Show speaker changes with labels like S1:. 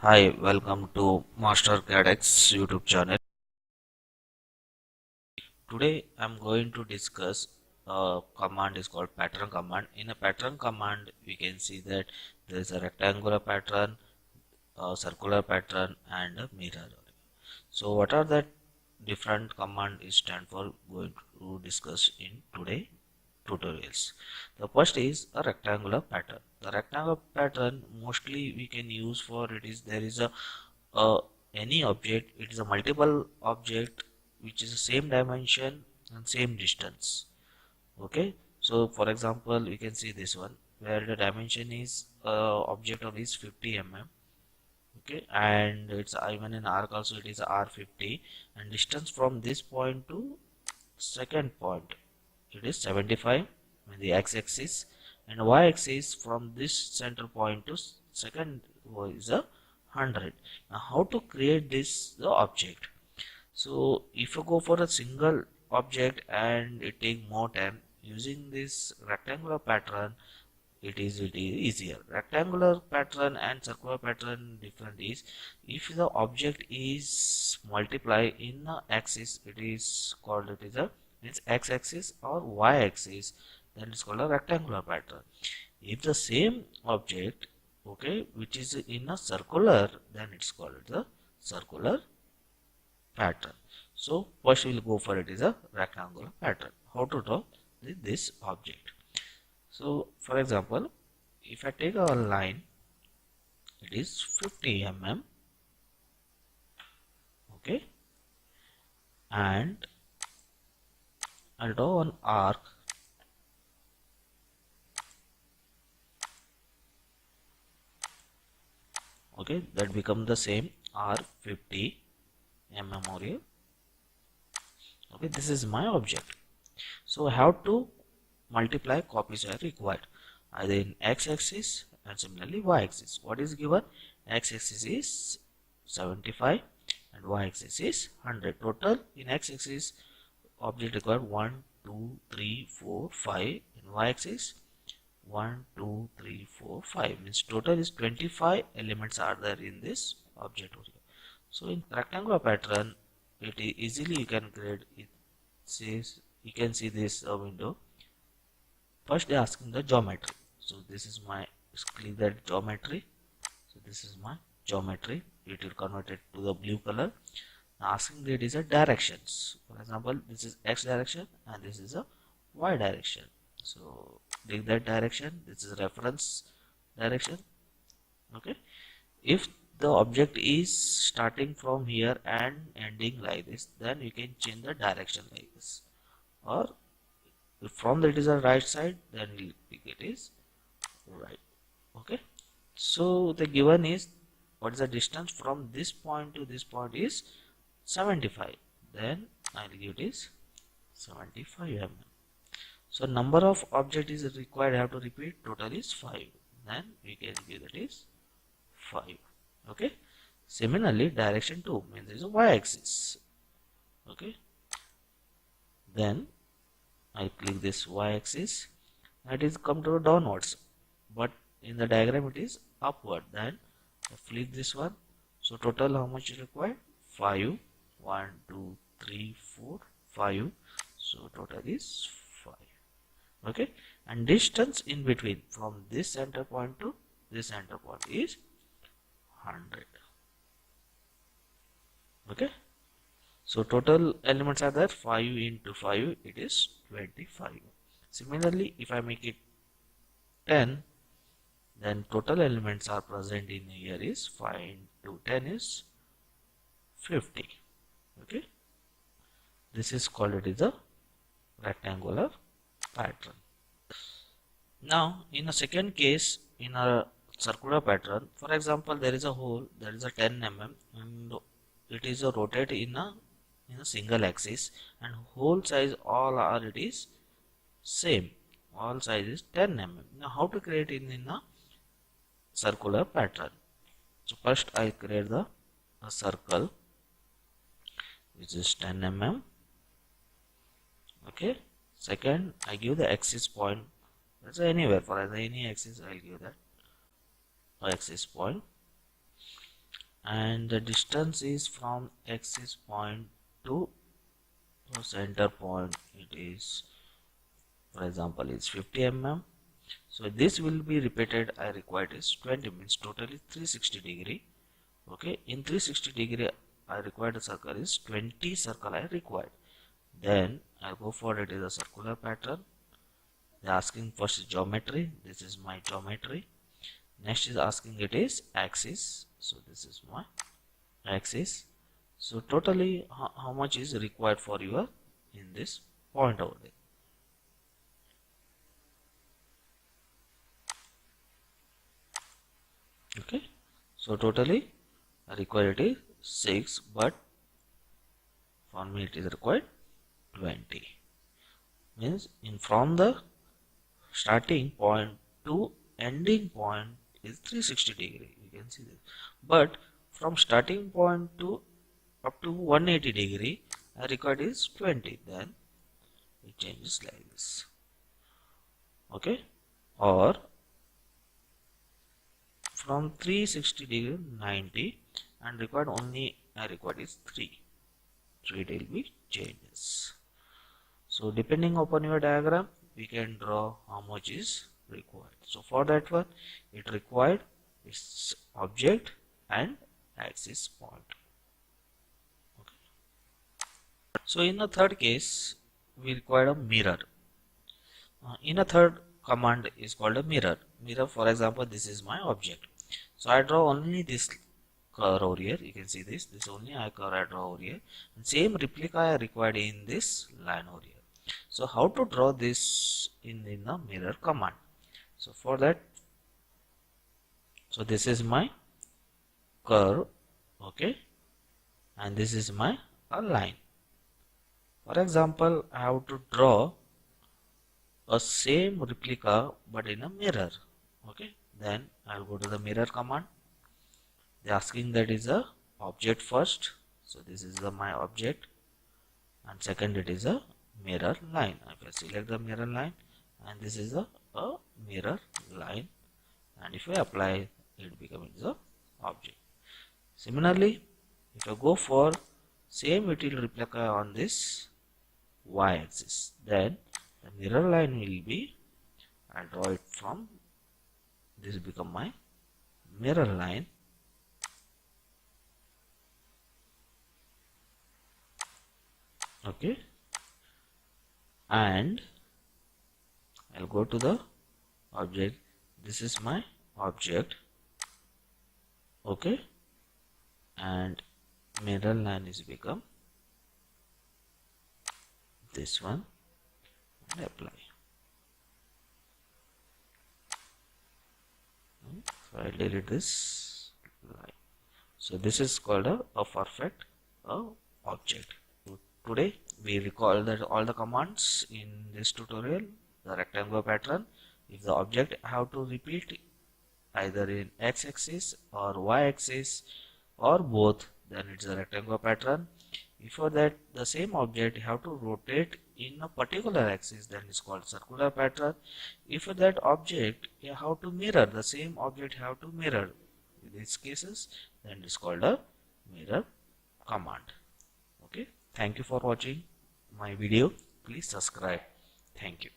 S1: Hi, welcome to MasterCadx YouTube channel. Today I'm going to discuss a command is called pattern command. In a pattern command, we can see that there is a rectangular pattern, a circular pattern, and a mirror. So, what are the different command is stand for? Going to discuss in today tutorials. The first is a rectangular pattern. The rectangular pattern mostly we can use for it is there is a any object, it is a multiple object which is the same dimension and same distance. Okay, so for example we can see this one where the dimension is object of is 50 mm. Okay, and it's even in arc also it is r50, and distance from this point to second point it is 75 in the x-axis, and y-axis from this center point to second is a 100. Now how to create this the object? So if you go for a single object and it take more time, using this rectangular pattern it is easier. Rectangular pattern and circular pattern different is if the object is multiply in the axis, it is called it is a it's x-axis or y-axis, then it's called a rectangular pattern. If the same object, okay, which is in a circular, then it's called the circular pattern. So first we'll go for it is a rectangular pattern. How to draw this object? So for example, if I take a line, it is 50 mm, okay, and I'll draw an arc, okay, that become the same r50 mm over here. Okay, this is my object. So I have to multiply copies are required either in x-axis and similarly y-axis. What is given? X-axis is 75 and y-axis is 100. Total in x-axis object required 1 2 3 4 5, in y-axis 1 2 3 4 5, means total is 25 elements are there in this object over here. So in rectangular pattern it is easily you can create it. Says you can see this window. First they are asking the geometry. So this is my, click that geometry. So this is my geometry. It will convert it to the blue color. Now asking that is a directions. For example, this is x direction and this is a y direction. So take that direction. This is reference direction. Okay. If the object is starting from here and ending like this, then you can change the direction like this. Or if from that is a right side, then we'll pick it is right. Okay, so the given is what is the distance from this point to this point is 75, then I'll give it is 75 mm. So number of object is required, I have to repeat, total is 5, then we can give that is 5. Okay, similarly direction 2 means there is a y-axis. Okay, then I click this y-axis, that is come to downwards, but in the diagram it is upward. Then I flip this one. So total how much is required? 5. 1 2 3 4 5. So total is 5. Okay, and distance in between from this center point to this center point is 100. Okay, so total elements are there, 5 into 5 it is 25. Similarly, if I make it 10, then total elements are present in here is 5 into 10 is 50. Okay, this is called it is a rectangular pattern. Now in a second case, in a circular pattern, for example there is a hole, there is a 10 mm and it is a rotate in a single axis, and hole size all are it is same, all size is 10 mm. Now how to create in a circular pattern? So first I create a circle which is 10 mm. Okay, second I give the axis point, that's anywhere for any axis I'll give that axis point. and the distance is from axis point to center point. It is, for example, it's 50 mm. So this will be repeated. I required is 20, means totally 360 degree. Okay, in 360 degree I required a circle is 20 circle I required. Then I go for it is a circular pattern. They're asking first geometry. This is my geometry. Next is asking it is axis. So this is my axis. So totally how much is required for your in this point over there. Okay, so totally required is 6, but for me it is required 20. Means in from the starting point to ending point is 360 degree. You can see this, but from starting point to up to 180 degree I required is 20. Then it changes like this. Okay, or from 360 degree 90 and required only I required is 3 it will be changes. So depending upon your diagram we can draw how much is required. So for that one it required its object and axis point. Okay. So in the third case we require a mirror. In a third command is called a mirror. Mirror, for example, this is my object. So I draw only this curve over here. You can see this only I curve I draw over here, and same replica I required in this line over here. So how to draw this in the mirror command? So for that, so this is my curve, okay, and this is my line. For example, I have to draw a same replica but in a mirror. Okay, then I'll go to the mirror command. They're asking that is a object first. So this is my object, and second it is a mirror line. If I select the mirror line, and this is a mirror line, and if I apply it becomes a object. Similarly, if I go for same it will replica on this y-axis, then the mirror line will be, I draw it from this become my mirror line, okay, and I'll go to the object. This is my object, okay, and mirror line is become this one, and apply. So I'll delete this line. So this is called a perfect object. So today we recall that all the commands in this tutorial, the rectangular pattern. If the object have to repeat either in x-axis or y-axis or both, then it's a rectangular pattern. Before that, the same object have to rotate in a particular axis, then it's called circular pattern. If that object you have to mirror, the same object have to mirror in these cases, then it's called a mirror command. Okay, thank you for watching my video. Please subscribe. Thank you.